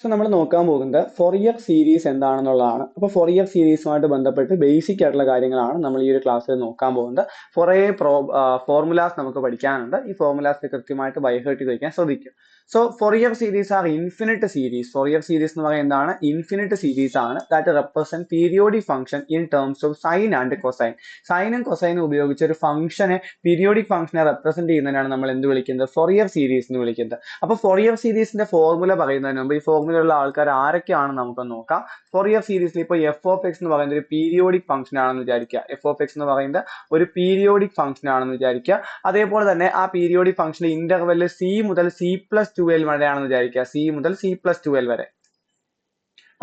So നമ്മൾ നോക്കാൻ പോകുന്നത് ഫൊറിയർ സീരീസ് എന്താണെന്നുള്ളതാണ്. അപ്പോൾ ഫൊറിയർ സീരീസുമായിട്ട് ബന്ധപ്പെട്ട് ബേസിക് ആയിട്ടുള്ള കാര്യങ്ങളാണ് നമ്മൾ ഈ ഒരു ക്ലാസ്സിൽ നോക്കാൻ പോകുന്നത്. കുറേ ഫോർമുലാസ് നമുക്ക് പഠിക്കാനുണ്ട്. ഈ ഫോർമുലാസ് കൃത്യമായിട്ട് ബൈഹേർട്ട് ചെയ്ത് വയ്ക്കാൻ ശ്രദ്ധിക്കും. So Fourier series are infinite series. Fourier series എന്ന് പറയുന്നത് എന്താണ്? ഇൻഫിനിറ്റ് സീരീസ് ആണ് that represent periodic function in terms of sine and cosine. സൈനും കൊസൈനും ഉപയോഗിച്ച് ഒരു ഫംഗ്ഷനെ പീരിയോഡിക് ഫംഗ്ഷനെ റെപ്രസെന്റ് ചെയ്യുന്നതിനാണ് നമ്മൾ എന്ത് വിളിക്കുന്നത്? ഫൊറിയർ സീരീസ് എന്ന് വിളിക്കുന്നത്. അപ്പോൾ ഫൊറിയർ സീരീസിന്റെ ഫോർമുല പറയുന്നതിന് മുമ്പ് ഈ ഫോർമുലയുള്ള ആൾക്കാർ ആരൊക്കെയാണെന്ന് നമുക്ക് നോക്കാം. ഫൊറിയർ സീരീസിൽ ഇപ്പോൾ എഫ് ഓഫ് എക്സ് എന്ന് പറയുന്നത് ഒരു പീരിയോഡിക് ഫംഗ്ഷൻ ആണെന്ന് വിചാരിക്കുക. എഫ് ഓഫ് എക്സ് എന്ന് പറയുന്നത് ഒരു പീരിയോഡിക് ഫംഗ്ഷൻ ആണെന്ന് വിചാരിക്കുക. അതേപോലെ തന്നെ ആ പീരിയോഡിക് ഫംഗ്ഷന്റെ ഇന്റർവെല് സി മുതൽ C+2L വരെയാണെന്ന് വിചാരിക്കുക. സി മുതൽ C+2L വരെ.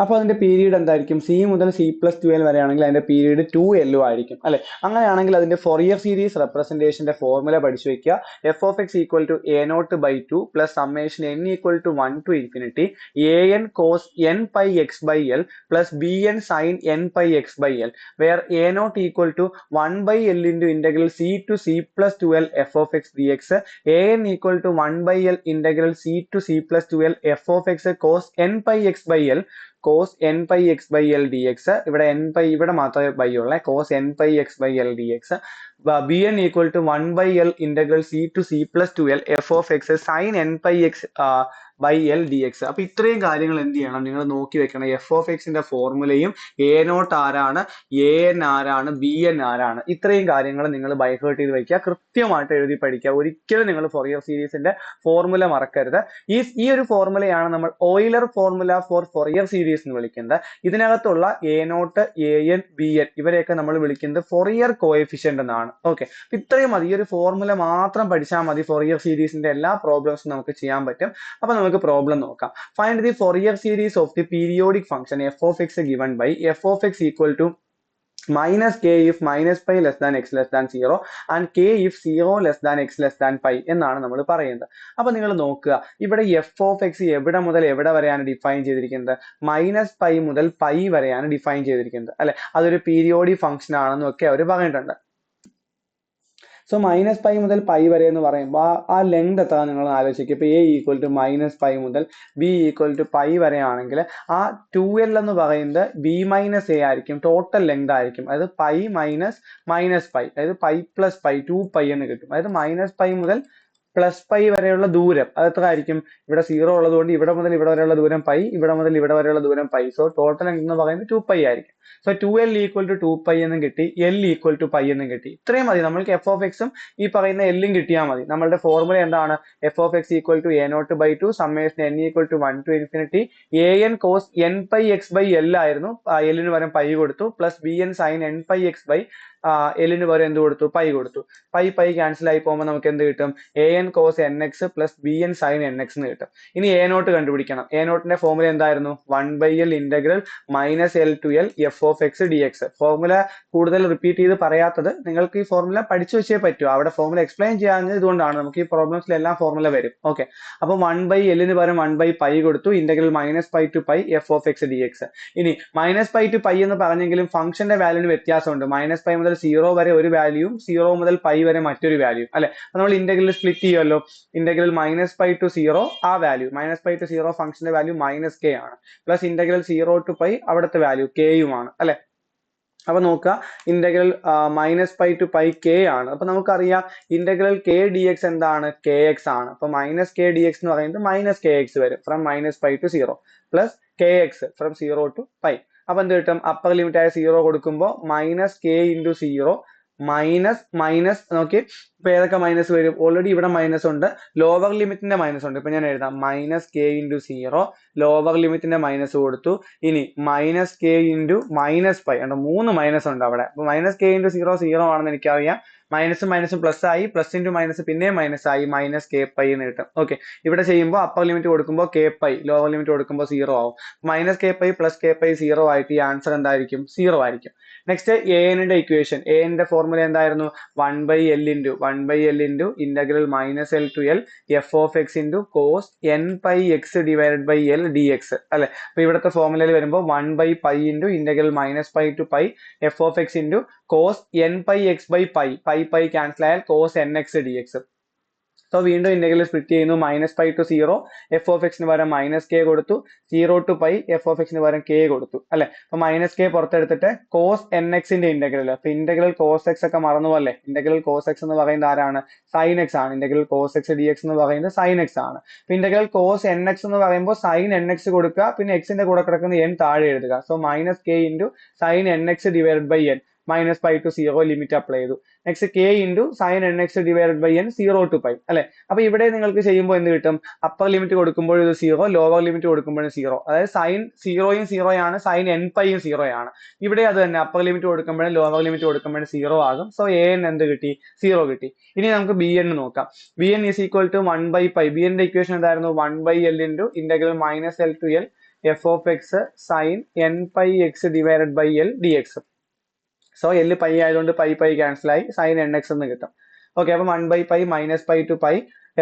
അപ്പോൾ അതിന്റെ പീരീഡ് എന്തായിരിക്കും? സി മുതൽ C+2L വരെയാണെങ്കിൽ അതിന്റെ പീരീഡ് 2L ആയിരിക്കും അല്ലെ. അങ്ങനെയാണെങ്കിൽ അതിന്റെ ഫൊറിയർ സീരീസ് റെപ്രസെന്റേഷന്റെ ഫോർമുല പഠിച്ചു വെക്കുക. F of X equal to a0/2 plus summation n equal to 1 to infinity an cos n πx/L plus bn sin n πx/L where a0 equal to 1/L into integral c to C+2L f of x dx, an equal to 1/L integral c to C+2L f of x cos n πx/L cos n/x/L dx. ഇവിടെ ഇവിടെ മാത്രമേ by ഉള്ളേ. cos n/x/L dx. bn equal to 1/L integral c to C+2L f of x sin n/x/L dx. അപ്പൊ ഇത്രയും കാര്യങ്ങൾ എന്ത് ചെയ്യണം? നിങ്ങൾ നോക്കി വെക്കണം. എഫ് ഓഫ് എക്സിന്റെ ഫോർമുലയും a0 ആരാണ്, an ആരാണ്, bn ആരാണ്, ഇത്രയും കാര്യങ്ങൾ നിങ്ങൾ ബൈഹേർട്ട് ചെയ്ത് വെക്കുക. കൃത്യമായിട്ട് എഴുതി പഠിക്കുക. ഒരിക്കലും നിങ്ങൾ ഫൊറിയർ സീരീസിന്റെ ഫോർമുല മറക്കരുത്. ഈ ഒരു ഫോർമുലയാണ് നമ്മൾ Euler formula for Fourier series എന്ന് വിളിക്കുന്നത്. ഇതിനകത്തുള്ള a0, an, bn ഇവരെയൊക്കെ നമ്മൾ വിളിക്കുന്നത് ഫൊറിയർ കോഎഫിഷ്യന്റ് എന്നാണ്. ഓക്കെ, ഇത്രയും മതി. ഈ ഒരു ഫോർമുല മാത്രം പഠിച്ചാൽ മതി. ഫൊറിയർ സീരീസിന്റെ എല്ലാ പ്രോബ്ലംസും നമുക്ക് ചെയ്യാൻ പറ്റും. അപ്പൊ നമുക്ക് പ്രോബ്ലം നോക്കാം. Find the Fourier series of the periodic function F of X given by F of X equal to minus k if minus pi less than x less than 0 and k if 0 less than x less than pi എന്നാണ് നമ്മൾ പറയുന്നത്. അപ്പൊ നിങ്ങൾ നോക്കുക, ഇവിടെ F of X എവിടെ മുതൽ എവിടെ വരെയാണ് ഡിഫൈൻ ചെയ്തിരിക്കുന്നത്? -π മുതൽ π വരെയാണ് ഡിഫൈൻ ചെയ്തിരിക്കുന്നത് അല്ലെ. അതൊരു പീരിയോഡിക് ഫംഗ്ഷൻ ആണെന്നും ഒക്കെ അവർ പറഞ്ഞിട്ടുണ്ട്. സോ -π മുതൽ π വരെ എന്ന് പറയുമ്പോൾ ആ ലെങ്ത് എത്ര നിങ്ങൾ ആലോചിക്കുക. ഇപ്പൊ a ഈക്വൽ ടു -π മുതൽ b ഈക്വൽ ടു π വരെ ആണെങ്കിൽ ആ 2L എന്ന് പറയുന്നത് b മൈനസ് a ആയിരിക്കും. ടോട്ടൽ ലെങ്ത് ആയിരിക്കും. അതായത് π മൈനസ് -π, അതായത് π പ്ലസ് π 2π എന്ന് കിട്ടും. അതായത് -π മുതൽ +π വരെയുള്ള ദൂരം അത് എത്ര ആയിരിക്കും? ഇവിടെ 0 ഉള്ളതുകൊണ്ട് ഇവിടെ മുതൽ ഇവിടെ വരെയുള്ള ദൂരം π, ഇവിടെ മുതൽ ഇവിടെ വരെയുള്ള ദൂരം π. സോ ടോട്ടൽ ലെങ്ത് എന്ന് പറയുന്നത് 2π ആയിരിക്കും. സോ 2L ഈക്വൽ ടു 2π എന്നും കിട്ടി, L ഈക്വൽ ടു π എന്നും കിട്ടി. ഇത്രയും മതി. നമ്മൾക്ക് എഫ് ഓഫ് എക്സും ഈ പറയുന്ന എല്ലും കിട്ടിയാൽ മതി. നമ്മളുടെ ഫോർമുല എന്താണ്? F of X equal to a0/2 summation n equal to 1 to infinity an cos n/x/L ആയിരുന്നു. എല്ലിന് പകരം π കൊടുത്തു. പ്ലസ് bn sin n/x/L ന് പകരം എന്ത് കൊടുത്തു? π കൊടുത്തു. π ക്യാൻസൽ ആയി പോകുമ്പോൾ നമുക്ക് എന്ത് കിട്ടും? an cos nx plus bn sin nx എന്ന് കിട്ടും. ഇനി a0 കണ്ടുപിടിക്കണം. a0ന്റെ ഫോർമുല എന്തായിരുന്നു? 1/L integral -L to L f of x dx. Formula കൂടുതൽ റിപ്പീറ്റ് ചെയ്ത് പറയാത്തത്, നിങ്ങൾക്ക് ഈ ഫോർമുല പഠിച്ചു വെച്ചേ പറ്റൂ. അവിടെ ഫോർമുല എക്സ്പ്ലെയിൻ ചെയ്യാഞ്ഞത് ഇതുകൊണ്ടാണ്. നമുക്ക് ഈ പ്രോബ്ലംസിലെല്ലാം ഫോർമുല വരും. ഓക്കെ, അപ്പൊ 1/L ന് പകരം 1/π കൊടുത്തു. Integral -π to π f of x dx. ഇനി -π to π എന്ന് പറഞ്ഞെങ്കിലും ഫംഗ്ഷന്റെ വാല്യൂന് വ്യത്യാസമുണ്ട്. -π മുതൽ 0 വരെ ഒരു വാല്യൂവും 0 മുതൽ π വരെ മറ്റൊരു വാല്യൂ അല്ലെ. നമ്മൾ ഇന്റഗ്രൽ സ്പ്ലിറ്റ് ചെയ്യുമല്ലോ. ഇന്റഗ്രൽ -π to 0 ആ വാല്യൂ, -π to 0 ഫംഗ്ഷന്റെ വാല്യൂ -k ആണ്. പ്ലസ് ഇന്റഗ്രൽ 0 to π അവിടുത്തെ വാല്യൂ k യുമാണ് അല്ലെ. അപ്പൊ നോക്കുക, ഇന്റഗ്രൽ -π to π k ആണ്. അപ്പൊ നമുക്കറിയാം ഇന്റഗ്രൽ k dx എന്താണ്? kx ആണ്. അപ്പൊ -k dx എന്ന് പറയുന്നത് -kx വരും. From -π to 0 plus kx from 0 to π. അപ്പൊ എന്ത് കിട്ടും? അപ്പർ ലിമിറ്റ് ആയ 0 കൊടുക്കുമ്പോൾ -k into 0 മൈനസ് നോക്കി. ഇപ്പൊ ഏതൊക്കെ മൈനസ് വരും? ഓൾറെഡി ഇവിടെ മൈനസ് ഉണ്ട്, ലോവർ ലിമിറ്റിന്റെ മൈനസ് ഉണ്ട്. ഇപ്പൊ ഞാൻ എഴുതാം -k into 0 ലോവർ ലിമിറ്റിന്റെ മൈനസ് കൊടുത്തു. ഇനി -k into -π ഉണ്ട്. 3 മൈനസ് ഉണ്ട് അവിടെ. അപ്പൊ -k into 0 0 ആണെന്ന് എനിക്കറിയാം. മൈനസും മൈനസും പ്ലസ് ആയി, പ്ലസ് ഇൻറ്റു മൈനസ് പിന്നെ മൈനസ് ആയി, -kπ എന്ന് കിട്ടും. ഓക്കെ, ഇവിടെ ചെയ്യുമ്പോൾ അപ്പർ ലിമിറ്റ് കൊടുക്കുമ്പോൾ kπ, ലോവർ ലിമിറ്റ് കൊടുക്കുമ്പോൾ 0 ആവും. -kπ പ്ലസ് kπ 0 ആയിട്ട് ഈ ആൻസർ എന്തായിരിക്കും? 0 ആയിരിക്കും. നെക്സ്റ്റ് an-ന്റെ ഇക്വേഷൻ. an-ന്റെ ഫോർമുല എന്തായിരുന്നു? 1/L into ഇന്റഗ്രൽ -L to L f of x into cos n/x divided by L dx അല്ലെ. അപ്പൊ ഇവിടുത്തെ ഫോർമുലയിൽ വരുമ്പോൾ 1/π into integral -π to π f of x into cos n/x by π. Pi cancel ആയാൽ cos nx dx. സോ വീണ്ടും ഇന്റഗ്രൽ സ്പ്ലിറ്റ് ചെയ്യുന്നു, -π to 0 എഫ് ഓഫ് എക്സിന് പകരം -k കൊടുത്തു, 0 to π എഫ് ഓഫ് എക്സിന് പകരം k കൊടുത്തു അല്ലെ. അപ്പൊ -k പുറത്തെടുത്തിട്ട് കോസ് എൻ എക്സിന്റെ ഇന്റഗ്രൽ, അപ്പൊ ഇന്റഗ്രൽ കോസ് എക്സ് ഒക്കെ മറന്നുപോലെ, ഇന്റഗ്രൽ കോസ് എക്സ് എന്ന് പറയുന്നത് ആരാണ്? സൈൻ എക്സ് ആണ്. Integral cos X D X എന്ന് പറയുന്നത് സൈൻ എക്സ് ആണ്. അപ്പൊ ഇന്റഗ്രൽ കോസ് എൻ എക്സ് എന്ന് പറയുമ്പോൾ സൈൻ എൻ എക്സ് കൊടുക്കുക, പിന്നെ എക്സിന്റെ കൂടെ കിടക്കുന്ന n താഴെ എഴുതുക. So -k into sine n x divide by n, -π to 0 limit apply ചെയ്തു. Next k into sine n x divide by n 0 to π അല്ലെ. അപ്പൊ ഇവിടെ നിങ്ങൾക്ക് ചെയ്യുമ്പോൾ എന്ത് കിട്ടും? അപ്പർ ലിമിറ്റ് കൊടുക്കുമ്പോൾ ഇത് 0, ലോവർ ലിമിറ്റ് കൊടുക്കുമ്പോഴും 0. അതായത് സൈൻ 0യും 0 ആണ്, സൈൻ n πയും 0 ആണ്. ഇവിടെ അത് തന്നെ, അപ്പർ ലിമിറ്റ് കൊടുക്കുമ്പോഴും ലോവർ ലിമിറ്റ് കൊടുക്കുമ്പോഴും 0 ആകും. സോ an എന്ത് കിട്ടി? 0 കിട്ടി. ഇനി നമുക്ക് bn നോക്കാം. bn is equal to 1/π. bn ന്റെ ഇക്വേഷൻ എന്തായിരുന്നു? 1/l into integral -l to l f of x sine n π x divided by l dx. So l π ആയതുകൊണ്ട് π ക്യാൻസൽ ആയി, സൈൻ എൻ എക്സ് എന്ന് കിട്ടും. ഓക്കെ, അപ്പൊ 1/π -π to π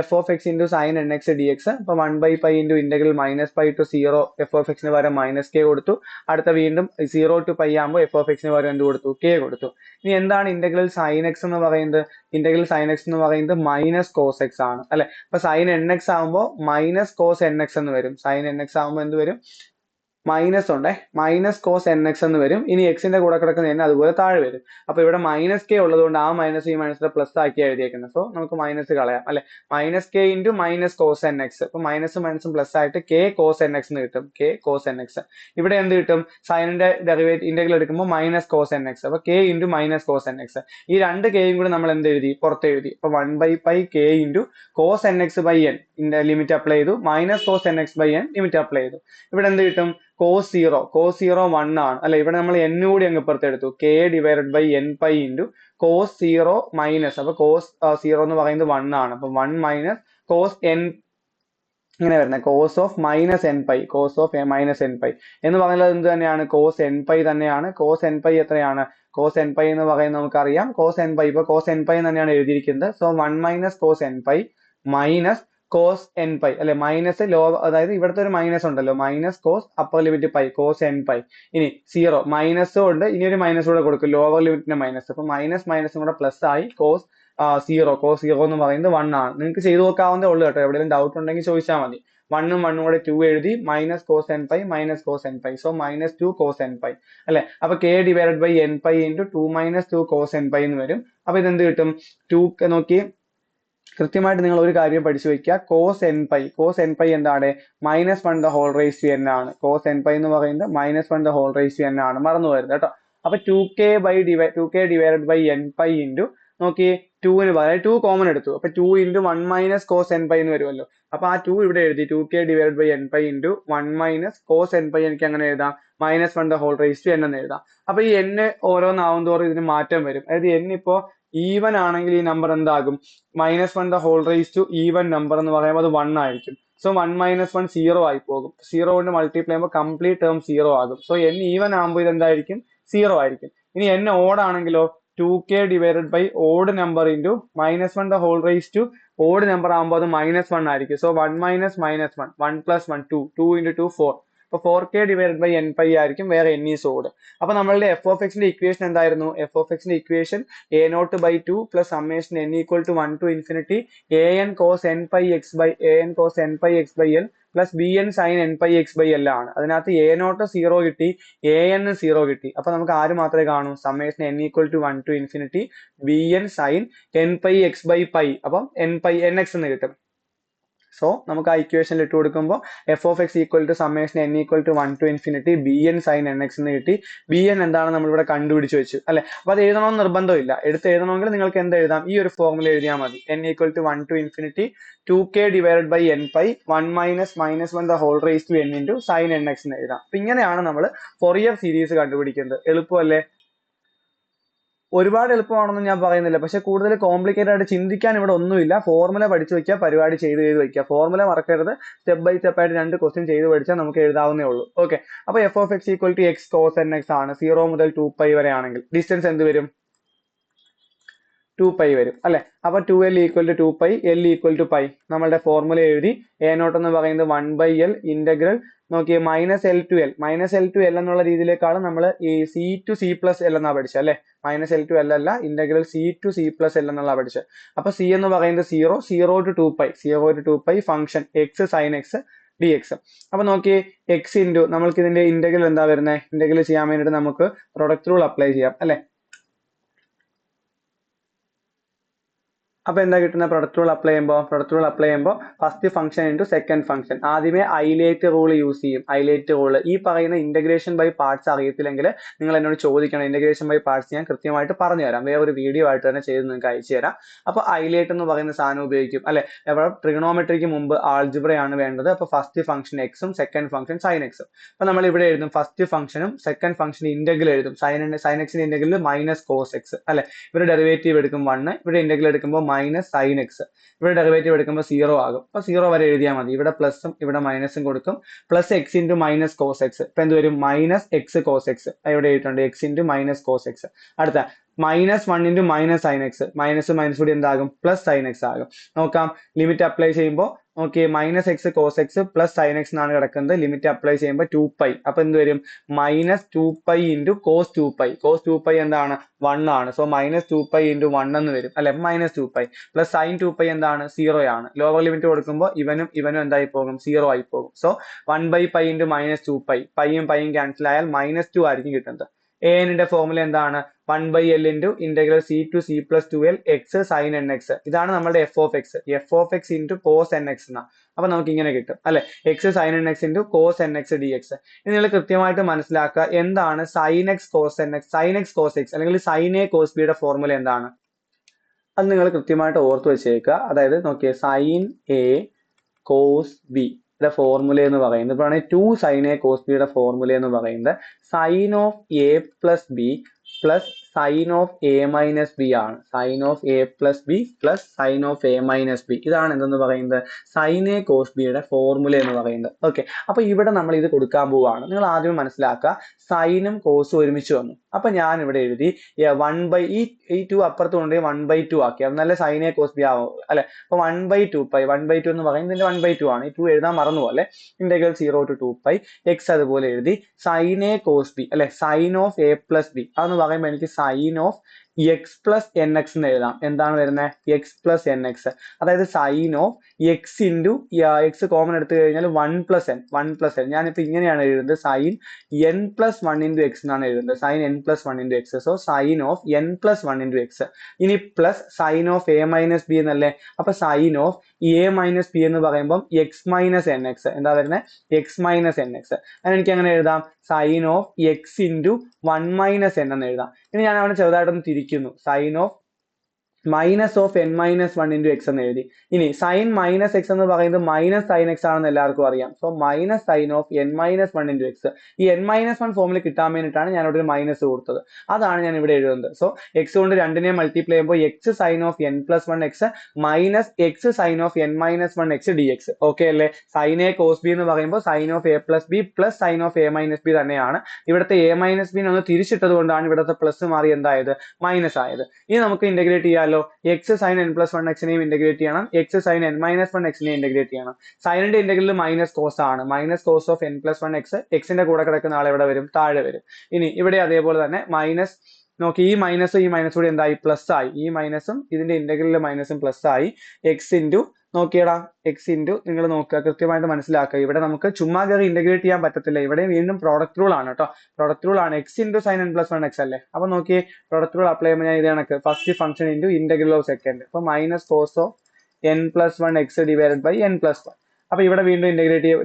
f of x into sine n x D x. അപ്പൊ 1/π into integral -π to 0 f of എക്സിന് പകരം -k കൊടുത്തു. അടുത്ത വീണ്ടും 0 to π ആകുമ്പോൾ എഫ് ഓഫ് എക്സിന് പകരം എന്ത് കൊടുത്തു? k കൊടുത്തു. ഇനി എന്താണ് ഇന്റഗ്രൽ സൈൻ എക്സ് എന്ന് പറയുന്നത്? ഇന്റഗ്രൽ സൈൻ എക്സ് എന്ന് പറയുന്നത് മൈനസ് കോസ് എക്സ് ആണ് അല്ലെ. അപ്പൊ സൈൻ എൻ എക്സ് ആകുമ്പോൾ മൈനസ് കോസ് എൻ എക്സ് എന്ന് വരും. സൈൻ എൻ എക്സ് ആകുമ്പോൾ എന്ത് വരും? മൈനസ് ഉണ്ടേ, മൈനസ് കോസ് എൻ എക്സ് എന്ന് വരും. ഇനി എക്സിന്റെ കൂടെ കിടക്കുന്ന n അതുപോലെ താഴെ വരും. അപ്പൊ ഇവിടെ -k ഉള്ളതുകൊണ്ട് ആ മൈനസ് ഈ മൈനസിന്റെ പ്ലസ് ആക്കി എഴുതിയേക്കുന്നത്. സോ നമുക്ക് മൈനസ് കളയാം അല്ലെ. -k into minus cos N X. അപ്പൊ മൈനസും മൈനസും പ്ലസ് ആയിട്ട് k കോസ് എൻ എക്സ് എന്ന് കിട്ടും. k cos N X. ഇവിടെ എന്ത് കിട്ടും? സൈനിന്റെ ഡെറിവേറ്റ് ഇന്റഗ്രൽ എടുക്കുമ്പോൾ മൈനസ് കോസ് എൻ എക്സ്. അപ്പൊ k into minus cos N X. ഈ രണ്ട് kയും കൂടി നമ്മൾ എന്ത് എഴുതി? പുറത്ത് എഴുതി. അപ്പൊ 1/π k into cos N x by n limit apply ചെയ്തു, minus cos N x by n limit apply ചെയ്തു. ഇവിടെ എന്ത് കിട്ടും? cos 0 1 ആണ് അല്ലെ. ഇവിടെ നമ്മൾ n കൂടി അങ്ങ് പുറത്തെടുത്തു, k divided by n π into cos 0 minus, അപ്പൊ കോസ് 0 എന്ന് പറയുന്നത് 1 ആണ്. അപ്പൊ 1 മൈനസ് കോസ് n ഇങ്ങനെ വരുന്നത്, cos of minus N pi, cos of minus N pi എന്ന് പറയുന്നത് എന്ത് തന്നെയാണ്? കോസ് എൻ പൈ തന്നെയാണ്. കോസ് എൻ പൈ എത്രയാണ്? കോസ് എൻ പൈ എന്ന് പറയുന്നത് നമുക്കറിയാം, കോസ് എൻ പൈ. ഇപ്പൊ കോസ് എൻ പൈ തന്നെയാണ് എഴുതിയിരിക്കുന്നത്. So 1 minus cos N pi minus cos N pi അല്ലെ. മൈനസ് ലോ, അതായത് ഇവിടുത്തെ ഒരു മൈനസ് ഉണ്ടല്ലോ, minus cos upper limit pi cos N pi. ഇനി 0 മൈനസും ഉണ്ട്, ഇനി ഒരു മൈനസ് കൂടെ കൊടുക്കും, ലോവർ ലിമിറ്റിന്റെ മൈനസ്. അപ്പൊ മൈനസും കൂടെ പ്ലസ് ആയി, കോസ് 0 എന്ന് പറയുന്നത് 1 ആണ്. നിങ്ങൾക്ക് ചെയ്തു നോക്കാവുന്നതേ ഉള്ളൂ കേട്ടോ. എവിടെയെങ്കിലും ഡൗട്ട് ഉണ്ടെങ്കിൽ ചോദിച്ചാൽ മതി. 1ഉം 1ഉം കൂടെ 2 എഴുതി, minus cos N pi minus cos N pi. So -2 cos N pi അല്ലെ. അപ്പൊ k divided by n pi into 2 minus 2 cos N pi എന്ന് വരും. അപ്പൊ ഇതെന്ത് കിട്ടും? 2 നോക്കി കൃത്യമായിട്ട് നിങ്ങൾ ഒരു കാര്യം പഠിച്ചു വെക്കുക. കോസ് എൻ പൈ എന്താണ്? -1 the whole raise to n ആണ്. കോസ് എൻ പൈ എന്ന് പറയുന്നത് -1 the whole raise to n ആണ്, മറന്നു വരുന്നത് കേട്ടോ. അപ്പൊ 2k divided by n pi into നോക്കി 2ന് പകരം 2 കോമൺ എടുത്തു. അപ്പൊ 2 into 1 minus cos N pi എന്ന് വരുമല്ലോ. അപ്പൊ ആ 2 ഇവിടെ എഴുതി, 2k divide by n pi into 1 minus cos N pi എനിക്ക് അങ്ങനെ എഴുതാം, -1 the whole raise to n എന്ന് എഴുതാം. അപ്പൊ ഈ n ഓരോന്നാവും തോറും ഇതിന് മാറ്റം വരും. അതായത് n ഇപ്പോ ഈവൻ ആണെങ്കിൽ ഈ നമ്പർ എന്താകും? -1 the whole raise to even number എന്ന് പറയുമ്പോൾ അത് 1 ആയിരിക്കും. സോ 1 മൈനസ് 1 0 ആയി പോകും. 0 കൊണ്ട് മൾട്ടിപ്ലൈ ചെയ്യുമ്പോൾ കംപ്ലീറ്റ് ടേം 0 ആകും. സോ n ഈവൻ ആകുമ്പോൾ ഇത് എന്തായിരിക്കും? 0 ആയിരിക്കും. ഇനി n ഓഡ് ആണെങ്കിലോ 2k divided by odd number into -1 the whole raise to odd number ആകുമ്പോൾ അത് -1 ആയിരിക്കും. So 1 minus -1 1 plus 1 2 into 2 4. അപ്പൊ 4k divided by n pi ആയിരിക്കും, വേറെ n ഈസ് ഓഡ്. അപ്പൊ നമ്മളുടെ എഫ് ഓഫ് എക്സിന്റെ ഇക്വേഷൻ എന്തായിരുന്നു? എഫ് ഓഫ് എക്സിന്റെ equation a0/2 plus summation n equal to 1 to infinity an cos n pi X by L plus bn sine n pi X by L ആണ്. അതിനകത്ത് a0 0 കിട്ടി, an 0 കിട്ടി. അപ്പൊ നമുക്ക് ആര് മാത്രമേ കാണൂ? Summation n equal to 1 to infinity bn sine n pi X by pi. അപ്പം n x എന്ന് കിട്ടും. സോ നമുക്ക് ആ ഇക്വേഷനിൽ ഇട്ട് കൊടുക്കുമ്പോൾ F of X equal to summation n equal to 1 to infinity bn sine n x എന്ന് കിട്ടി. bn എന്താണ് നമ്മളിവിടെ കണ്ടുപിടിച്ച് വെച്ചു അല്ലെ. അപ്പൊ അത് എഴുതണമെന്ന് നിർബന്ധമില്ല. എടുത്ത് എഴുതണമെങ്കിൽ നിങ്ങൾക്ക് എന്ത് എഴുതാം? ഈ ഒരു ഫോർമുല എഴുതിയാൽ മതി. n equal to 1 to infinity 2k divided by n pi 1 minus -1 the whole raise to n into sine n x എന്ന് എഴുതാം. അപ്പൊ ഇങ്ങനെയാണ് നമ്മൾ ഫൊറിയർ സീരീസ് കണ്ടുപിടിക്കുന്നത്. എളുപ്പമല്ലേ? ഒരുപാട് എളുപ്പമാണെന്ന് ഞാൻ പറയുന്നില്ല, പക്ഷെ കൂടുതൽ കോംപ്ലിക്കേറ്റഡ് ആയിട്ട് ചിന്തിക്കാൻ ഇവിടെ ഒന്നുമില്ല. ഫോർമുല പഠിച്ചു വെക്കുക, പരിപാടി ചെയ്ത് വെക്കുക. ഫോർമുല മറക്കരുത്. സ്റ്റെപ്പ് ബൈ സ്റ്റെപ്പ് ആയിട്ട് 2 ക്വസ്റ്റ്യൻ ചെയ്ത് പഠിച്ചാൽ നമുക്ക് എഴുതാവുന്നേ ഉള്ളൂ. ഓക്കെ, അപ്പൊ F of X equal to X cos N X ആണ്. 0 മുതൽ 2π വരെ ആണെങ്കിൽ ഡിസ്റ്റൻസ് എന്ത് വരും? 2π വരും അല്ലെ. അപ്പൊ 2l equal to 2π, l equal to π. നമ്മളുടെ ഫോർമുല എഴുതി. a0 എന്ന് പറയുന്നത് 1/l ഇന്റഗ്രൽ നോക്കിയേ -l to l എന്നുള്ള രീതിയിലേക്കാണ് നമ്മൾ ഈ c to c plus l എന്നാ പഠിച്ചത് അല്ലെ. -L to L അല്ല, integral C to C plus L എന്നുള്ള പഠിച്ചത്. അപ്പൊ C എന്ന് പറയുന്നത് 0 to 2 pi function x sin x dx. അപ്പൊ നോക്കിയേ x ഇൻറ്റു നമ്മൾക്ക് ഇതിന്റെ ഇന്റഗ്രൽ എന്താ വരുന്നത്, ഇന്റഗ്രൽ ചെയ്യാൻ വേണ്ടിയിട്ട് നമുക്ക് പ്രൊഡക്റ്റ് റൂൾ അപ്ലൈ ചെയ്യാം അല്ലെ. അപ്പൊ എന്താ കിട്ടുന്ന, പ്രൊഡക്റ്റ് റൂൾ അപ്ലൈ ചെയ്യുമ്പോൾ first function into second function. ആദ്യമേ ഐലേറ്റ് റൂൾ യൂസ് ചെയ്യും. ഐലേറ്റ് റൂൾ ഈ പറയുന്ന ഇന്റഗ്രേഷൻ ബൈ പാർട്സ് അറിയത്തില്ലെങ്കിൽ നിങ്ങൾ എന്നോട് ചോദിക്കണം. ഇന്റഗ്രേഷൻ ബൈ പാർട്സ് ഞാൻ കൃത്യമായിട്ട് പറഞ്ഞു തരാം, വേറൊരു വീഡിയോ ആയിട്ട് തന്നെ ചെയ്ത് നിങ്ങൾക്ക് അയച്ചു തരാം. അപ്പൊ ഐലേറ്റ് എന്ന് പറയുന്ന സാധനം ഉപയോഗിക്കും അല്ലെ. എവിടെ ട്രിഗണോമെട്രിക്ക് മുമ്പ് ആൾജിബ്രയാണ് വേണ്ടത്. അപ്പൊ ഫസ്റ്റ് ഫംഗ്ഷൻ എക്സും സെക്കൻഡ് ഫംഗ്ഷൻ സൈൻ എക്സും. അപ്പൊ നമ്മൾ ഇവിടെ എഴുതും ഫസ്റ്റ് ഫംഗ്ഷനും സെക്കൻഡ് ഫംഗ്ഷൻ ഇന്റഗ്രൽ എഴുതും. സൈൻ എക്സിന്റെ ഇന്റഗ്രൽ മൈനസ് കോസ് എക്സ് അല്ലെ. ഇവിടെ ഡെറിവേറ്റീവ് എടുക്കും 1, ഇവിടെ ഇന്റഗ്രൽ എടുക്കുമ്പോൾ മൈനസ് സൈൻ എക്സ്, ഇവിടെ ഡെറിവേറ്റീവ് എടുക്കുമ്പോൾ 0 ആകും. അപ്പൊ 0 വരെ എഴുതിയാൽ മതി. ഇവിടെ പ്ലസും ഇവിടെ മൈനസും കൊടുക്കും. Plus X into minus cos X. ഇപ്പൊ എന്ത് വരും, മൈനസ് എക്സ് കോസ് എക്സ്. ഇവിടെ എഴുതിയിട്ടുണ്ട് X into minus cos X. അടുത്ത -1 into minus sine X. Minus കൂടി എന്താകും, പ്ലസ് സൈൻ എക്സ് ആകും. നോക്കാം, ലിമിറ്റ് അപ്ലൈ ചെയ്യുമ്പോൾ okay minus X cos X plus sine X എന്നാണ് കിടക്കുന്നത്. ലിമിറ്റ് അപ്ലൈ ചെയ്യുമ്പോൾ 2π. അപ്പൊ എന്ത് വരും, -2π ഇൻറ്റു കോസ് 2π. കോസ് 2π എന്താണ്, 1 ആണ്. സോ -2π ഇൻറ്റു 1 എന്ന് വരും അല്ലെ. -2π പ്ലസ് സൈൻ 2π എന്താണ്, 0 ആണ്. ലോവർ ലിമിറ്റ് കൊടുക്കുമ്പോൾ ഇവനും എന്തായി പോകും, 0 ആയി പോകും. So 1/π into -2π. പൈയും ക്യാൻസൽ ആയാൽ -2 ആയിരിക്കും കിട്ടുന്നത്. ന്റെ ഫോർമുല എന്താണ്, 1/L into integral C to C plus 2L x sin nx. ഇതാണ് നമ്മുടെ f of x into cos nx എന്നാ. അപ്പൊ നമുക്ക് ഇങ്ങനെ കിട്ടും അല്ലെ, x sin nx into cos nx dx. ഇത് നിങ്ങൾ കൃത്യമായിട്ട് മനസ്സിലാക്കുക, എന്താണ് sin x cos nx, sin x cos x അല്ലെങ്കിൽ sin a cos b യുടെ ഫോർമുല എന്താണ്, അത് നിങ്ങൾ കൃത്യമായിട്ട് ഓർത്ത് വെച്ചേക്കുക. അതായത് നോക്കിയേ, sin a cos b യുടെ ഫോർമുല എന്ന് പറയുന്നത് ഇപ്പോഴാണ് 2 sin a cos b യുടെ ഫോർമുല എന്ന് പറയുന്നത് sin of a plus b plus sin of a minus b ആണ്. sin of a plus b plus sin of a minus b. ഇതാണ് എന്തെന്ന് പറയുന്നത്, sin a cos b യുടെ formula എന്ന് പറയുന്നത്. ഓക്കെ, അപ്പൊ ഇവിടെ നമ്മൾ ഇത് കൊടുക്കാൻ പോവുകയാണ്. നിങ്ങൾ ആദ്യം മനസ്സിലാക്കുക, സൈനും കോസും ഒരുമിച്ച് വന്നു. അപ്പൊ ഞാൻ ഇവിടെ എഴുതി ഈ 2 അപ്പുറത്ത് കൊണ്ട് 1/2 ആക്കി. അത് നല്ല sin a cos b ആവും അല്ലെ. അപ്പൊ 1/2π, 1/2 എന്ന് പറയുന്നത് ഇതിന്റെ 1/2 ആണ്. ഈ 2 എഴുതാൻ മറന്നുപോലെ. ഇന്റഗ്രൽ 0 to 2π x അതുപോലെ എഴുതി. sin a cos b അല്ലെ, sin of a plus b അതെന്ന് പറയുമ്പോൾ എനിക്ക് sin of x plus nx എന്ന് എഴുതാം. എന്താണ് വരുന്നത്, x plus nx. അതായത് sin of x into x common എടുത്തു കഴിഞ്ഞാൽ 1 plus n. ഞാനിപ്പോ ഇങ്ങനെയാണ് എഴുതുന്നത്, sin n plus 1 into x എന്നാണ് എഴുതുന്നത്. sin n plus 1 into x. So sin of n plus 1 into x. ഇനി plus sin of a minus b എന്നല്ലേ. അപ്പൊ sin of a minus b എന്ന് പറയുമ്പോൾ x minus nx. എന്താ വരുന്നത്, x minus nx. അങ്ങനെ എനിക്ക് അങ്ങനെ എഴുതാം, sin of x into 1 minus n എന്ന് എഴുതാം. ഇനി ഞാൻ അവിടെ ചെറുതായിട്ടൊന്ന് തിരിക്കുന്നു, sin of minus of n minus 1 into x എന്ന് എഴുതി. ഇനി സൈൻ മൈനസ് എക്സ് എന്ന് പറയുന്നത് മൈനസ് സൈൻ എക്സ് ആണെന്ന് എല്ലാവർക്കും അറിയാം. So minus sign of n minus 1 into x. ഈ n minus 1 ഫോമിൽ കിട്ടാൻ വേണ്ടിയിട്ടാണ് ഞാൻ ഇവിടെ ഒരു മൈനസ് കൊടുത്തത്. അതാണ് ഞാൻ ഇവിടെ എഴുതുന്നത്. സോ എക്സ് കൊണ്ട് 2നെ മൾട്ടിപ്ലൈ ചെയ്യുമ്പോൾ X sine of n plus 1 x minus X sine of n minus 1 x dx. Okay അല്ലേ. സൈൻ എ കോസ് ബി എന്ന് പറയുമ്പോൾ sine of a plus b plus sine of a minus b തന്നെയാണ്. ഇവിടുത്തെ a minus b ഒന്ന് തിരിച്ചിട്ടത് കൊണ്ടാണ് ഇവിടുത്തെ plus മാറി എന്തായത്, minus ആയത്. ഇനി നമുക്ക് ഇന്റഗ്രേറ്റ് ചെയ്യാം. x sin n plus 1 x നെയും ഇന്റഗ്രേറ്റ് ചെയ്യണം, x sin n minus 1 x നെയും ഇന്റഗ്രേറ്റ് ചെയ്യണം. സൈനിന്റെ ഇന്റഗ്രൽ മൈനസ് കോസ് ആണ്. Minus cos of n plus 1 x എക്സിന്റെ കൂടെ കിടക്കുന്ന ആൾ എവിടെ വരും, താഴെ വരും. ഇനി ഇവിടെ അതേപോലെ തന്നെ മൈനസ് നോക്കി, ഈ മൈനസ് കൂടി എന്തായി, പ്ലസ് ആയി. ഈ മൈനസും ഇതിന്റെ ഇന്റഗ്രലിലെ മൈനസും പ്ലസ് ആയി. എക്സ് ഇൻറ്റു നോക്കിയടാ, എക്സ് ഇൻറ്റു നിങ്ങൾ നോക്കുക, കൃത്യമായിട്ട് മനസ്സിലാക്കുക. ഇവിടെ നമുക്ക് ചുമ്മാ കയറി ഇന്റഗ്രേറ്റ് ചെയ്യാൻ പറ്റത്തില്ല. ഇവിടെ വീണ്ടും പ്രോഡക്റ്റ് റൂൾ ആണ് കേട്ടോ. പ്രോഡക്റ്റ് റൂൾ ആണ്. X into sine n plus 1 x അല്ലേ. അപ്പൊ നോക്കി, പ്രോഡക്റ്റ് റൂൾ അപ്ലൈ ചെയ്യുമ്പോൾ ഞാൻ ഇത് കണക്ക് first function into integral of second. അപ്പൊ minus cos of n plus 1 x divided by n plus 1. അപ്പൊ ഇവിടെ വീണ്ടും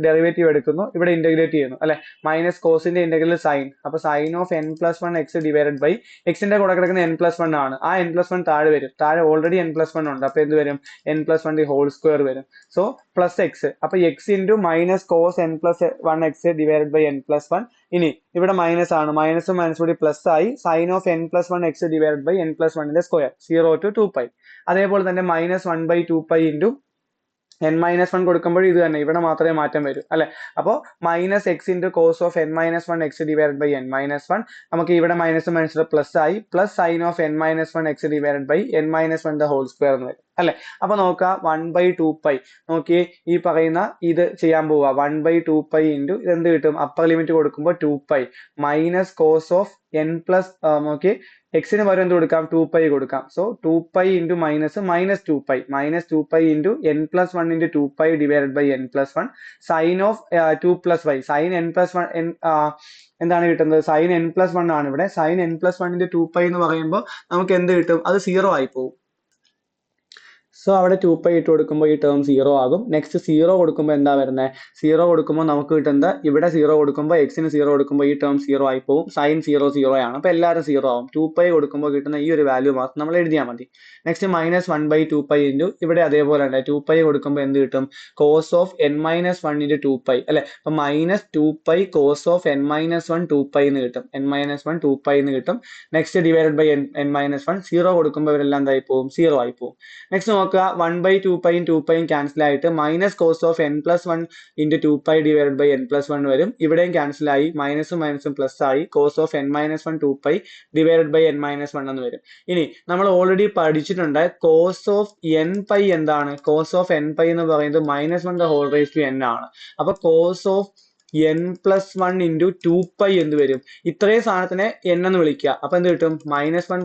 ഡെറിവേറ്റീവ് എടുക്കുന്നു, ഇവിടെ ഇന്റഗ്രേറ്റ് ചെയ്യുന്നു അല്ലെ. മൈനസ് കോസിന്റെ ഇന്റഗ്രൽ സൈൻ. അപ്പൊ sine of n plus 1 x divided by എക്സിന്റെ കൂടെ കിടക്കുന്ന n plus 1 ആണ്. ആ n plus 1 താഴെ വരും. താഴെ ഓൾറെഡി n plus 1 ഉണ്ട്. അപ്പൊ എന്ത് വരും, n plus 1 ഹോൾ സ്ക്വയർ വരും. So plus X. അപ്പൊ x into minus cos n plus 1 x divided by n plus 1. ഇനി ഇവിടെ മൈനസ് ആണ്, മൈനസും മൈനസ് കൂടി പ്ലസ് ആയി. Sine of n plus 1 x divided by n plus 1 square 0 to 2π. അതേപോലെ തന്നെ മൈനസ് 1/2π ഇൻറ്റു n minus 1 കൊടുക്കുമ്പോൾ ഇത് തന്നെ, ഇവിടെ മാത്രമേ മാറ്റം വരൂ അല്ലെ. അപ്പോൾ minus X into cos of n minus 1 x divided by n minus 1. നമുക്ക് ഇവിടെ മൈനസ് മൈനസ് പ്ലസ് ആയി. Plus sine of n minus 1 x divided by n minus 1 whole square എന്ന് വരും. അല്ലെ? അപ്പൊ നോക്കുക 1/2π നോക്കിയേ, ഈ പറയുന്ന ഇത് ചെയ്യാൻ പോവുക 1/2π ഇൻറ്റു ഇതെന്ത് കിട്ടും, അപ്പർ ലിമിറ്റ് കൊടുക്കുമ്പോൾ 2π minus cos of n plus നോക്കിയേ എക്സിന് പകരം എന്ത് കൊടുക്കാം, 2π കൊടുക്കാം. So 2π into -2π into n plus 1 into 2π divided by n plus 1 sine of 2 plus y sine n plus 1 എന്താണ് കിട്ടുന്നത്, സൈൻ n പ്ലസ് 1 ആണ് ഇവിടെ. സൈൻ n പ്ലസ് 1 ഇൻറ്റു 2π എന്ന് പറയുമ്പോൾ നമുക്ക് എന്ത് കിട്ടും, അത് 0 ആയി പോകും. സോ അവിടെ 2π ഇട്ട് കൊടുക്കുമ്പോൾ ഈ ടേം 0 ആകും. നെക്സ്റ്റ് 0 കൊടുക്കുമ്പോൾ എന്താ വരുന്നത്, 0 കൊടുക്കുമ്പോൾ നമുക്ക് കിട്ടുന്നത് ഇവിടെ 0 കൊടുക്കുമ്പോൾ എക്സിന് 0 കൊടുക്കുമ്പോൾ ഈ ടേം 0 ആയി പോകും. സൈൻ 0 ആണ്. അപ്പൊ എല്ലാവരും 0 ആവും. 2π കൊടുക്കുമ്പോൾ കിട്ടുന്ന ഈ ഒരു വാല്യൂ മാത്രം നമ്മൾ എഴുതിയാൽ മതി. നെക്സ്റ്റ് -1/2π ഇൻറ്റു ഇവിടെ അതേപോലെ ഉണ്ട് 2π കൊടുക്കുമ്പോൾ എന്ത് കിട്ടും, കോസ് ഓഫ് n-1 ഇൻറ്റു 2π അല്ലെ. അപ്പൊ -2π കോസ് ഓഫ് n-1 2π എന്ന് കിട്ടും. n-1 2π എന്ന് കിട്ടും. നെക്സ്റ്റ് ഡിവൈഡഡ് ബൈ n-1 0 കൊടുക്കുമ്പോൾ ഇവരെല്ലാം എന്തായി പോകും, 0 ആയി പോകും. നെക്സ്റ്റ് നോക്കുക 1/2πയും 2πയും ക്യാൻസൽ ആയിട്ട് minus cos of n plus 1 into 2π divided by n plus 1 വരും. ഇവിടെയും ക്യാൻസൽ ആയി, മൈനസും മൈനസും പ്ലസ് ആയി, cos of n-1 2π divided by n-1 എന്ന് വരും. ഇനി നമ്മൾ ഓൾറെഡി പഠിച്ചിട്ടുണ്ട് കോസ് ഓഫ് nπ എന്താണ്, കോസ് ഓഫ് nπ എന്ന് പറയുന്നത് -1/n ആണ്. അപ്പൊ cos of n plus 1 into 2π എന്ത് വരും, ഇത്രയും സാധനത്തിനെ n എന്ന് വിളിക്കുക. അപ്പൊ എന്ത് കിട്ടും, -1/n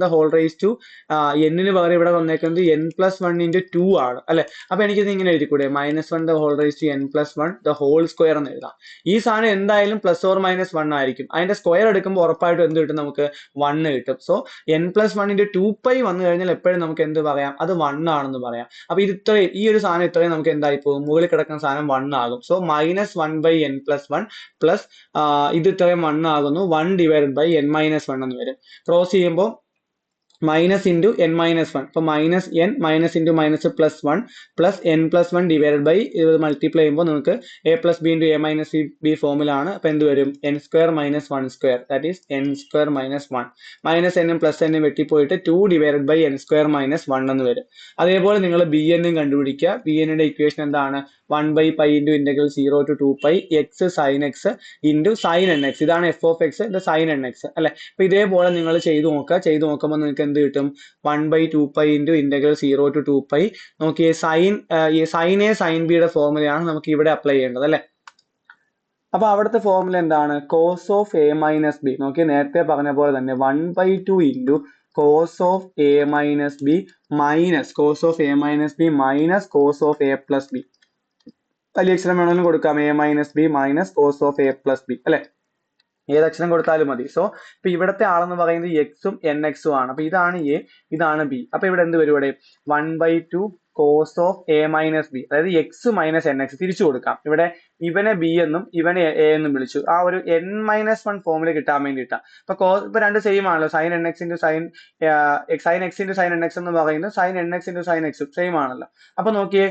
പകരം ഇവിടെ വന്നേക്കുന്നത് n പ്ലസ് 1 ഇൻറ്റു 2 ആണ് അല്ലെ. അപ്പൊ എനിക്കിത് ഇങ്ങനെ എഴുതിക്കൂടെ, -1/n plus 1 the whole square എന്ന് എഴുതാം. ഈ സാധനം എന്തായാലും പ്ലസ് ഓർ മൈനസ് 1 ആയിരിക്കും. അതിന്റെ സ്ക്വയർ എടുക്കുമ്പോൾ ഉറപ്പായിട്ടും എന്ത് കിട്ടും, നമുക്ക് 1 കിട്ടും. സോ n പ്ലസ് 1 ഇൻറ്റു 2π വന്നു കഴിഞ്ഞാൽ എപ്പോഴും നമുക്ക് എന്ത് പറയാം, അത് 1 ആണെന്ന് പറയാം. അപ്പൊ ഇത് ഇത്രയും ഈ ഒരു സാധനം ഇത്രയും നമുക്ക് എന്തായി പോകും, മുകളിൽ കിടക്കുന്ന സാധനം 1 ആകും. സോ -1/n പ്ലസ് 1 പ്ലസ് ഇത് ഇത്രയും 1 ആകുന്നു, 1 ഡിവൈഡഡ് ബൈ n-1 എന്ന് വരും. ക്രോസ് ചെയ്യുമ്പോൾ മൈനസ് ഇൻറ്റു n-1 അപ്പൊ minus into minus plus 1 plus n plus 1 divided by ഇത് മൾട്ടിപ്ലൈ ചെയ്യുമ്പോൾ നമുക്ക് a plus B into a-b ഫോമിലാണ്. അപ്പൊ എന്ത് വരും, n² minus 1² that is n² minus 1 minus n plus n വെട്ടിപ്പോയിട്ട് 2 ഡിവൈഡഡ് ബൈ n² മൈനസ് 1 എന്ന് വരും. അതേപോലെ നിങ്ങൾ bn കണ്ടുപിടിക്കുക. bn-ന്റെ ഇക്വേഷൻ എന്താണ്, 1/π into integral 0 to 2π x sin x into sin nx. ഇതാണ് f of x, ഇത് sin nx അല്ലെ. അപ്പൊ ഇതേപോലെ നിങ്ങൾ ചെയ്തു നോക്കുമ്പോൾ നിങ്ങൾക്ക് എന്ത് കിട്ടും, 1/2π ഇൻറ്റു ഇന്റഗ്രൽ 0 to 2π നോക്കിയേ sin a sin b യുടെ ഫോർമുലയാണ് നമുക്ക് ഇവിടെ അപ്ലൈ ചെയ്യേണ്ടത് അല്ലെ. അപ്പൊ അവിടുത്തെ ഫോർമുല എന്താണ്, cos of a minus B. നോക്കിയേ നേരത്തെ പറഞ്ഞ പോലെ തന്നെ 1/2 into cos of a minus B minus cos of a minus B minus cos of a plus B. വലിയ അക്ഷരം വേണമെങ്കിലും കൊടുക്കാം, a minus B minus cos of a plus B അല്ലെ, ഏത് അക്ഷരം കൊടുത്താലും മതി. സോ ഇപ്പൊ ഇവിടത്തെ ആളെന്ന് പറയുന്നത് എക്സും nx-ഉം ആണ്. അപ്പൊ ഇതാണ് a, ഇതാണ് b. അപ്പൊ ഇവിടെ എന്ത് വരും, ഇവിടെ 1/2 cos of a minus B, അതായത് എക്സ് മൈനസ് nx തിരിച്ചു കൊടുക്കാം. ഇവിടെ ഇവനെ b എന്നും ഇവനെ a എന്നും വിളിച്ചു. ആ ഒരു n-1 ഫോമിൽ കിട്ടാൻ വേണ്ടിയിട്ടാണ്. ഇപ്പൊ രണ്ട് സെയിം ആണല്ലോ, sin nx ഇൻറ്റു sin x into sin nx എന്ന് പറയുന്നത് sin nx ഇൻറ്റു sin x സെയിം ആണല്ലോ. അപ്പൊ നോക്കിയേ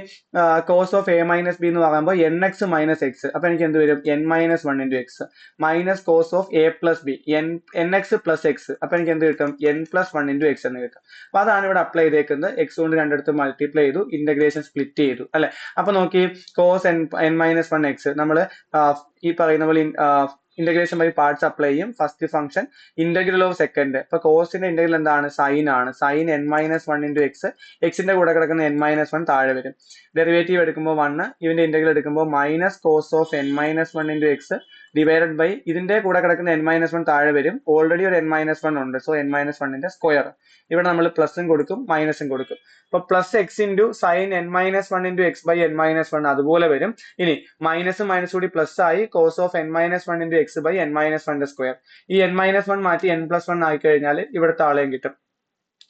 cos of a minus B എന്ന് പറയുമ്പോൾ nx മൈനസ് എക്സ്. അപ്പൊ എനിക്ക് എന്ത് വരും, n-1 into X minus cos of a plus B nx plus X. അപ്പൊ എനിക്ക് എന്ത് കിട്ടും, n+1 ഇൻറ്റു എക്സ് എന്ന് കിട്ടും. അപ്പൊ അതാണ് ഇവിടെ അപ്ലൈ ചെയ്തേക്കുന്നത്. എക്സ് കൊണ്ട് രണ്ടിടത്ത് മൾട്ടിപ്ലൈ ചെയ്തു, ഇന്റഗ്രേഷൻ സ്പ്ലിറ്റ് ചെയ്തു അല്ലെ. അപ്പൊ നോക്കി കോസ് n-1 എക്സ് നമ്മൾ ഈ പറയുന്ന പോലെ ഇന്റഗ്രേഷൻ ബൈ പാർട്സ് അപ്ലൈ ചെയ്യും. First function integral of second. ഇപ്പൊ കോസിന്റെ ഇന്റഗ്രൽ എന്താണ്, സൈൻ ആണ്. സൈൻ n-1 ഇൻറ്റു എക്സ്, എക്സിന്റെ കൂടെ കിടക്കുന്ന n-1 താഴെ വരും. ഡെറിവേറ്റീവ് എടുക്കുമ്പോൾ 1, ഇതിന്റെ ഇന്റഗ്രൽ എടുക്കുമ്പോൾ minus cos of n-1 into X divided by ഇതിന്റെ കൂടെ കിടക്കുന്ന n-1 താഴെ വരും. ഓൾറെഡി ഒരു n-1 ഉണ്ട്, സോ n-1ന്റെ സ്ക്വയർ. ഇവിടെ നമ്മൾ പ്ലസും കൊടുക്കും മൈനസും കൊടുക്കും. അപ്പൊ plus X into sine n-1 into x by n-1 അതുപോലെ വരും. ഇനി മൈനസും മൈനസ് കൂടി പ്ലസ് ആയി cos of n-1 into x by n-1ന്റെ സ്ക്വയർ. ഈ n-1 മാറ്റി n+1 ആയി കഴിഞ്ഞാൽ ഇവിടുത്തെ ആളെയും കിട്ടും.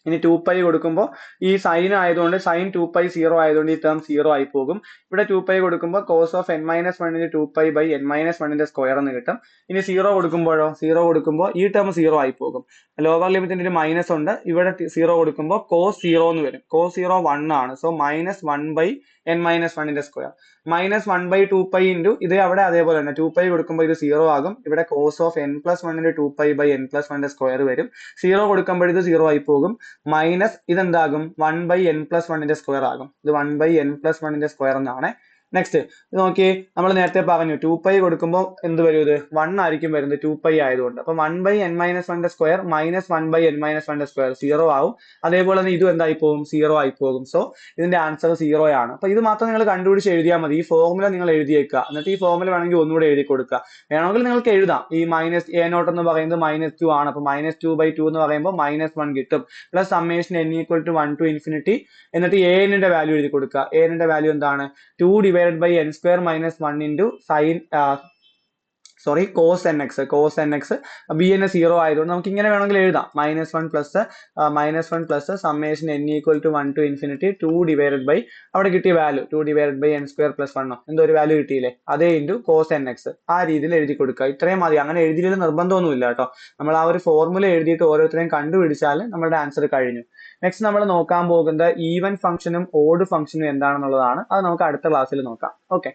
ഇനി 2π കൊടുക്കുമ്പോൾ ഈ സൈൻ ആയതുകൊണ്ട് sin 2π 0 ആയതുകൊണ്ട് ഈ ടേം 0 ആയി പോകും. ഇവിടെ 2π കൊടുക്കുമ്പോൾ cos of n-1 into 2π by n-1ന്റെ സ്ക്വയർ എന്ന് കിട്ടും. ഇനി 0 കൊടുക്കുമ്പോഴോ, 0 കൊടുക്കുമ്പോൾ ഈ ടേം 0 ആയി പോകും. ലോവർ ലിമിറ്റിന്റെ ഒരു മൈനസ് ഉണ്ട്. ഇവിടെ 0 കൊടുക്കുമ്പോൾ കോസ് 0 എന്ന് വരും. കോസ് 0 1 ആണ്. സോ -1/n-1ന്റെ സ്ക്വയർ മൈനസ് 1/2π ഇൻറ്റു ഇത് അവിടെ അതേപോലെ തന്നെ 2π കൊടുക്കുമ്പോൾ ഇത് 0 ആകും. ഇവിടെ cos of n+1 into 2π by n+1ന്റെ സ്ക്വയർ വരും. 0 കൊടുക്കുമ്പോൾ ഇത് 0 ആയി പോകും. മൈനസ് ഇതെന്താകും, 1/n+1ന്റെ സ്ക്വയർ ആകും. ഇത് 1/n+1ന്റെ സ്ക്വയർ എന്നാണ്. നെക്സ്റ്റ് ഇത് നോക്കി, നമ്മൾ നേരത്തെ പറഞ്ഞു 2π കൊടുക്കുമ്പോൾ എന്ത് വരും, ഇത് 1 ആയിരിക്കും വരുന്നത് 2π ആയതുകൊണ്ട്. അപ്പൊ 1/n-1 square minus 1/n-1 square 0 ആവും. അതേപോലെ തന്നെ ഇതും എന്തായി പോകും, 0 ആയി പോകും. സോ ഇതിന്റെ ആൻസർ 0 ആണ്. അപ്പൊ ഇത് മാത്രം നിങ്ങൾ കണ്ടുപിടിച്ച് എഴുതിയാൽ മതി. ഈ ഫോർമുല നിങ്ങൾ എഴുതിയേക്കുക. എന്നിട്ട് ഈ ഫോർമുല വേണമെങ്കിൽ ഒന്നുകൂടെ എഴുതി കൊടുക്കുക. വേണമെങ്കിൽ നിങ്ങൾക്ക് എഴുതാം, ഈ മൈനസ് a നോട്ട് എന്ന് പറയുന്നത് -2 ആണ്. അപ്പൊ -2/2 എന്ന് പറയുമ്പോൾ -1 കിട്ടും. Plus summation n = 1 to infinity. എന്നിട്ട് an ന്റെ വാല്യൂ എഴുതി കൊടുക്കുക. an ന്റെ വാല്യൂ എന്താണ്, 2 divided by n square minus 1 into sin cos nx. cos nx bn 0 ആയതുകൊണ്ട് നമുക്ക് ഇങ്ങനെ വേണമെങ്കിൽ എഴുതാം. -1 plus summation n = 1 to infinity 2 divided by അവിടെ കിട്ടിയ value 2 divided by n square plus 1 എന്തോ ഒരു വാല്യൂ കിട്ടിയില്ലേ, അതേ ഇൻറ്റു cos nx. ആ രീതിയിൽ എഴുതി കൊടുക്കുക. ഇത്രയും മതി. അങ്ങനെ എഴുതിയില്ല നിർബന്ധമൊന്നുമില്ല കേട്ടോ. നമ്മൾ ആ ഒരു ഫോർമുല എഴുതിയിട്ട് ഓരോരുത്തരെയും കണ്ടുപിടിച്ചാൽ നമ്മുടെ ആൻസർ കഴിഞ്ഞു. നെക്സ്റ്റ് നമ്മൾ നോക്കാൻ പോകുന്നത് ഈവൻ ഫംഗ്ഷനും ഓഡ് ഫംഗ്ഷനും എന്താണെന്നുള്ളതാണ്. അത് നമുക്ക് അടുത്ത ക്ലാസ്സിൽ നോക്കാം. ഓക്കെ.